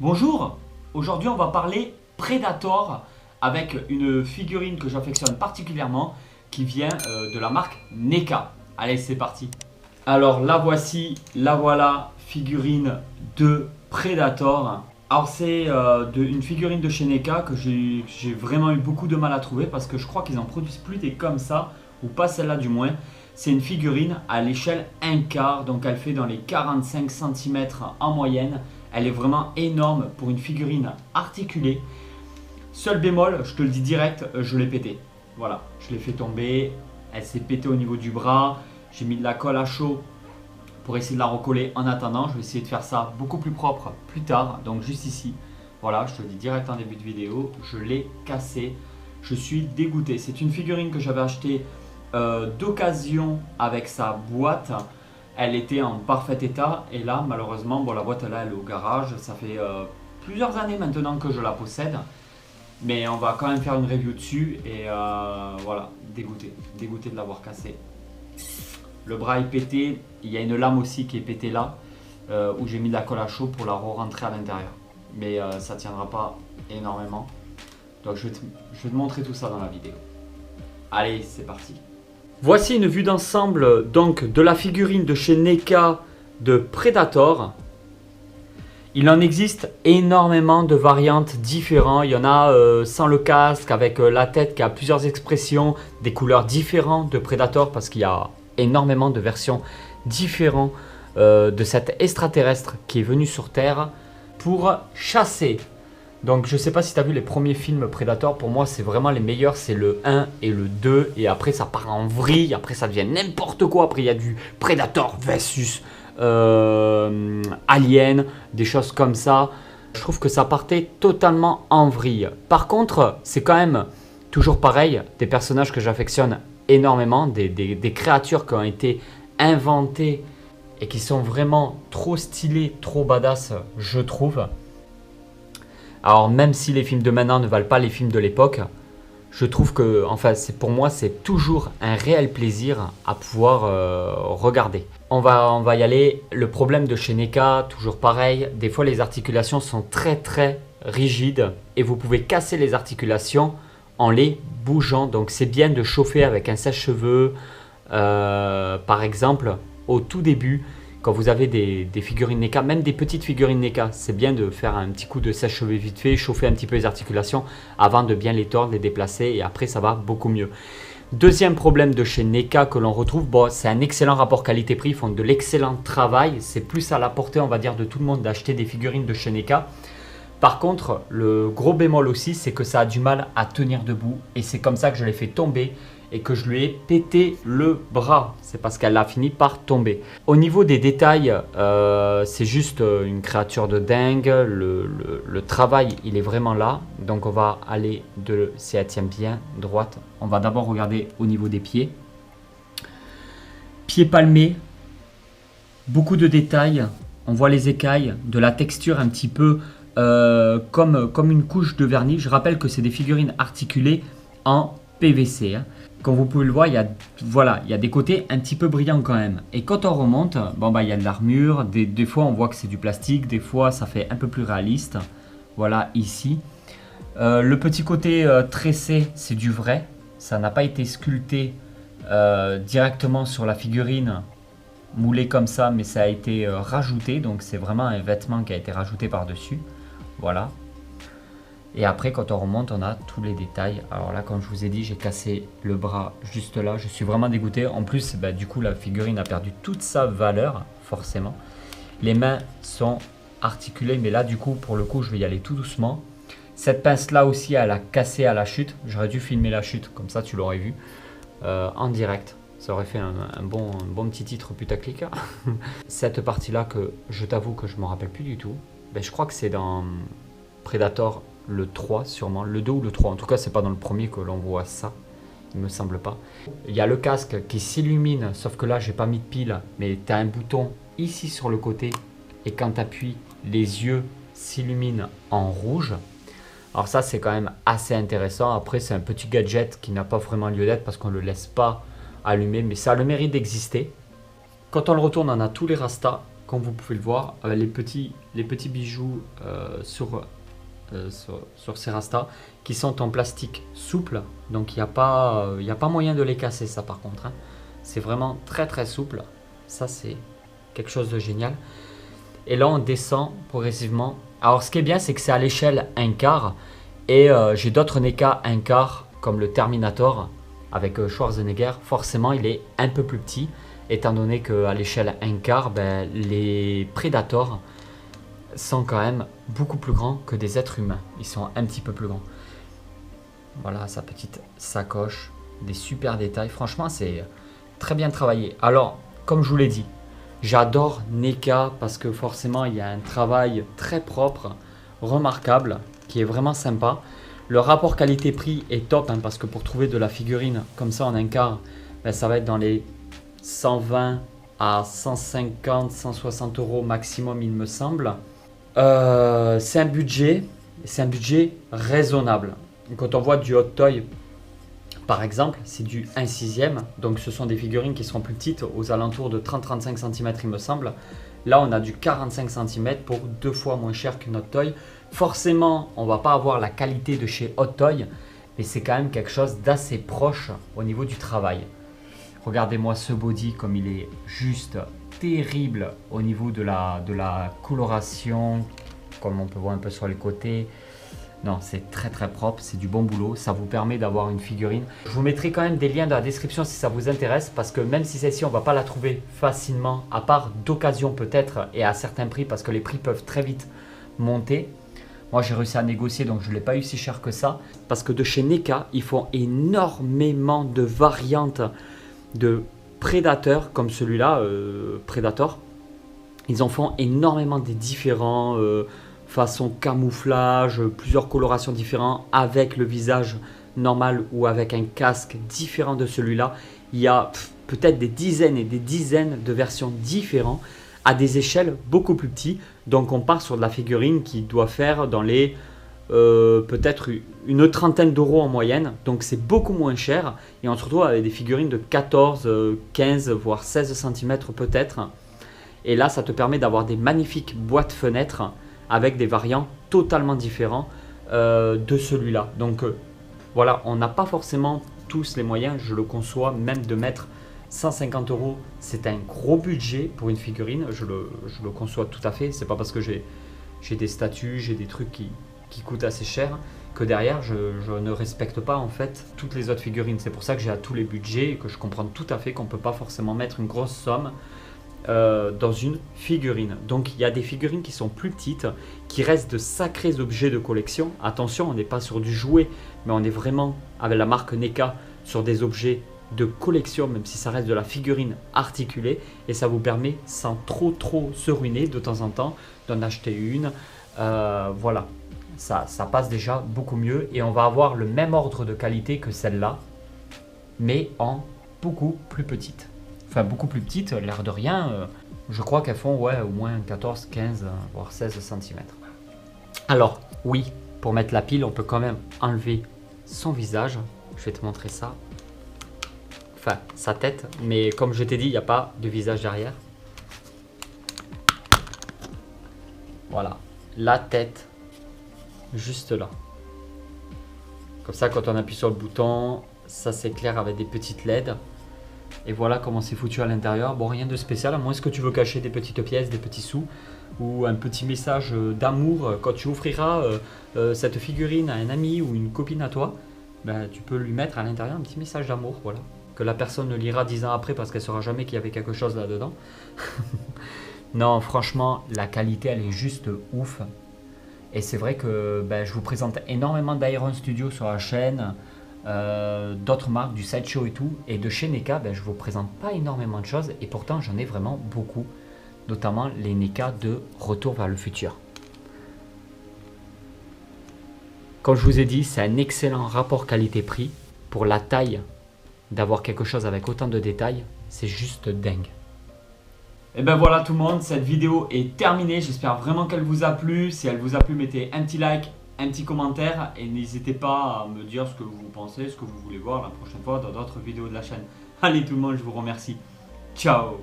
Bonjour, aujourd'hui on va parler Predator avec une figurine que j'affectionne particulièrement qui vient de la marque NECA. Allez, c'est parti. Alors la voici, la voilà, figurine de Predator. Alors c'est une figurine de chez NECA que j'ai vraiment eu beaucoup de mal à trouver parce que je crois qu'ils en produisent plus des comme ça, ou pas celle-là du moins. C'est une figurine à l'échelle 1/4, donc elle fait dans les 45 cm en moyenne. Elle est vraiment énorme pour une figurine articulée. Seul bémol, je te le dis direct, je l'ai pété. Voilà, je l'ai fait tomber. Elle s'est pétée au niveau du bras. J'ai mis de la colle à chaud pour essayer de la recoller en attendant. Je vais essayer de faire ça beaucoup plus propre plus tard. Donc juste ici. Voilà, je te le dis direct en début de vidéo. Je l'ai cassée. Je suis dégoûté. C'est une figurine que j'avais achetée d'occasion avec sa boîte. Elle était en parfait état et là malheureusement la boîte là elle est au garage, ça fait plusieurs années maintenant que je la possède, mais on va quand même faire une review dessus et voilà, dégoûté de l'avoir cassée. Le bras est pété, il y a une lame aussi qui est pétée là où j'ai mis de la colle à chaud pour la re-rentrer à l'intérieur, mais ça tiendra pas énormément, donc je vais te montrer tout ça dans la vidéo. Allez, c'est parti. Voici une vue d'ensemble donc de la figurine de chez NECA de Predator. Il en existe énormément de variantes différentes. Il y en a sans le casque, avec la tête qui a plusieurs expressions, des couleurs différentes de Predator parce qu'il y a énormément de versions différentes de cet extraterrestre qui est venu sur Terre pour chasser. Donc je sais pas si tu as vu les premiers films Predator, pour moi c'est vraiment les meilleurs, c'est le 1 et le 2 et après ça part en vrille, après ça devient n'importe quoi, après il y a du Predator versus Alien, des choses comme ça. Je trouve que ça partait totalement en vrille. Par contre c'est quand même toujours pareil, des personnages que j'affectionne énormément, des créatures qui ont été inventées et qui sont vraiment trop stylées, trop badass je trouve. Alors même si les films de maintenant ne valent pas les films de l'époque, je trouve que, enfin pour moi c'est toujours un réel plaisir à pouvoir regarder. On va y aller. Le problème de chez NECA, toujours pareil, des fois les articulations sont très rigides et vous pouvez casser les articulations en les bougeant. Donc c'est bien de chauffer avec un sèche-cheveux, par exemple au tout début. Quand vous avez des figurines NECA, même des petites figurines NECA, c'est bien de faire un petit coup de sèche-cheveux vite fait, chauffer un petit peu les articulations avant de bien les tordre, les déplacer et après ça va beaucoup mieux. Deuxième problème de chez NECA que l'on retrouve, c'est un excellent rapport qualité-prix, ils font de l'excellent travail, c'est plus à la portée on va dire de tout le monde d'acheter des figurines de chez NECA. Par contre, le gros bémol aussi, c'est que ça a du mal à tenir debout et c'est comme ça que je l'ai fait tomber et que je lui ai pété le bras. C'est parce qu'elle a fini par tomber. Au niveau des détails, c'est juste une créature de dingue. Le travail, il est vraiment là. Donc on va aller si elle tient bien droite, on va d'abord regarder au niveau des pieds. Pieds palmés, beaucoup de détails. On voit les écailles, de la texture un petit peu comme une couche de vernis. Je rappelle que c'est des figurines articulées en PVC. Comme vous pouvez le voir, il y a des côtés un petit peu brillants quand même. Et quand on remonte, il y a de l'armure. Des fois, on voit que c'est du plastique. Des fois, ça fait un peu plus réaliste. Voilà, ici. Le petit côté tressé, c'est du vrai. Ça n'a pas été sculpté directement sur la figurine, moulé comme ça, mais ça a été rajouté. Donc, c'est vraiment un vêtement qui a été rajouté par-dessus. Voilà. Et après, quand on remonte, on a tous les détails. Alors là, comme je vous ai dit, j'ai cassé le bras juste là. Je suis vraiment dégoûté. En plus, du coup, la figurine a perdu toute sa valeur, forcément. Les mains sont articulées, mais là, du coup, pour le coup, je vais y aller tout doucement. Cette pince-là aussi, elle a cassé à la chute. J'aurais dû filmer la chute, comme ça, tu l'aurais vu en direct. Ça aurait fait un bon petit titre putaclic. Cette partie-là, que je t'avoue que je ne me rappelle plus du tout. Je crois que c'est dans Predator le 3 sûrement, le 2 ou le 3, en tout cas c'est pas dans le premier que l'on voit ça, il me semble pas. Il y a le casque qui s'illumine, sauf que là j'ai pas mis de pile, mais tu as un bouton ici sur le côté et quand tu appuies, les yeux s'illuminent en rouge. Alors ça c'est quand même assez intéressant. Après c'est un petit gadget qui n'a pas vraiment lieu d'être parce qu'on le laisse pas allumer, mais ça a le mérite d'exister. Quand on le retourne, on a tous les rastas comme vous pouvez le voir, les petits bijoux sur ces rastas qui sont en plastique souple. Donc il n'y a pas moyen de les casser, ça par contre. Hein. C'est vraiment très très souple. Ça c'est quelque chose de génial. Et là on descend progressivement. Alors ce qui est bien, c'est que c'est à l'échelle 1/4. Et j'ai d'autres NECA 1/4 comme le Terminator avec Schwarzenegger. Forcément il est un peu plus petit, étant donné qu'à l'échelle 1/4, ben, les Predators sont quand même beaucoup plus grands que des êtres humains. Ils sont un petit peu plus grands. Voilà sa petite sacoche, des super détails. Franchement, c'est très bien travaillé. Alors, comme je vous l'ai dit, j'adore NECA parce que forcément, il y a un travail très propre, remarquable, qui est vraiment sympa. Le rapport qualité-prix est top hein, parce que pour trouver de la figurine comme ça en 1/4, ben, ça va être dans les 120 à 150, 160 euros maximum, il me semble. C'est un budget raisonnable. Quand on voit du Hot Toy, par exemple, c'est du 1/6. Donc ce sont des figurines qui seront plus petites, aux alentours de 30-35 cm, il me semble. Là, on a du 45 cm pour 2 fois moins cher qu'une Hot Toy. Forcément, on ne va pas avoir la qualité de chez Hot Toy, mais c'est quand même quelque chose d'assez proche au niveau du travail. Regardez-moi ce body comme il est juste terrible au niveau de la coloration, comme on peut voir un peu sur les côtés. Non, c'est très très propre, c'est du bon boulot, ça vous permet d'avoir une figurine. Je vous mettrai quand même des liens dans la description si ça vous intéresse, parce que même si celle-ci on ne va pas la trouver facilement, à part d'occasion peut-être et à certains prix, parce que les prix peuvent très vite monter. Moi j'ai réussi à négocier, donc je ne l'ai pas eu si cher que ça, parce que de chez NECA, ils font énormément de variantes de Predator comme celui-là, Predator. Ils en font énormément des différents façons camouflage, plusieurs colorations différentes avec le visage normal ou avec un casque différent de celui-là. Il y a peut-être des dizaines et des dizaines de versions différentes à des échelles beaucoup plus petites. Donc on part sur de la figurine qui doit faire dans les peut-être une trentaine d'euros en moyenne, donc c'est beaucoup moins cher et on se retrouve avec des figurines de 14, 15 voire 16 cm peut-être, et là ça te permet d'avoir des magnifiques boîtes fenêtres avec des variants totalement différents de celui-là. Donc voilà, on n'a pas forcément tous les moyens, je le conçois, même de mettre 150 euros, c'est un gros budget pour une figurine, je le conçois tout à fait. C'est pas parce que j'ai des statues, j'ai des trucs qui coûtent assez cher que derrière je ne respecte pas en fait toutes les autres figurines. C'est pour ça que j'ai à tous les budgets et que je comprends tout à fait qu'on ne peut pas forcément mettre une grosse somme dans une figurine. Donc il y a des figurines qui sont plus petites, qui restent de sacrés objets de collection. Attention, on n'est pas sur du jouet, mais on est vraiment avec la marque NECA sur des objets de collection, même si ça reste de la figurine articulée, et ça vous permet sans trop se ruiner de temps en temps d'en acheter une. Voilà, ça passe déjà beaucoup mieux et on va avoir le même ordre de qualité que celle-là, mais en beaucoup plus petite. Enfin beaucoup plus petite, l'air de rien, je crois qu'elles font ouais, au moins 14, 15, voire 16 cm. Alors oui, pour mettre la pile, on peut quand même enlever son visage. Je vais te montrer ça. Enfin, sa tête, mais comme je t'ai dit, il n'y a pas de visage derrière. Voilà, la tête, juste là. Comme ça, quand on appuie sur le bouton, ça s'éclaire avec des petites LED. Et voilà comment c'est foutu à l'intérieur. Bon, rien de spécial, à moins que tu veux cacher des petites pièces, des petits sous, ou un petit message d'amour quand tu offriras cette figurine à un ami ou une copine à toi. Ben, tu peux lui mettre à l'intérieur un petit message d'amour, voilà. Que la personne ne lira 10 ans après parce qu'elle ne saura jamais qu'il y avait quelque chose là-dedans. Non, franchement, la qualité, elle est juste ouf. Et c'est vrai que ben, je vous présente énormément d'Iron Studio sur la chaîne, d'autres marques, du Sideshow et tout. Et de chez NECA, ben, je ne vous présente pas énormément de choses. Et pourtant, j'en ai vraiment beaucoup. Notamment les NECA de Retour vers le futur. Comme je vous ai dit, c'est un excellent rapport qualité-prix. Pour la taille, d'avoir quelque chose avec autant de détails, c'est juste dingue. Et ben voilà tout le monde, cette vidéo est terminée. J'espère vraiment qu'elle vous a plu. Si elle vous a plu, mettez un petit like, un petit commentaire et n'hésitez pas à me dire ce que vous pensez, ce que vous voulez voir la prochaine fois dans d'autres vidéos de la chaîne. Allez tout le monde, je vous remercie. Ciao.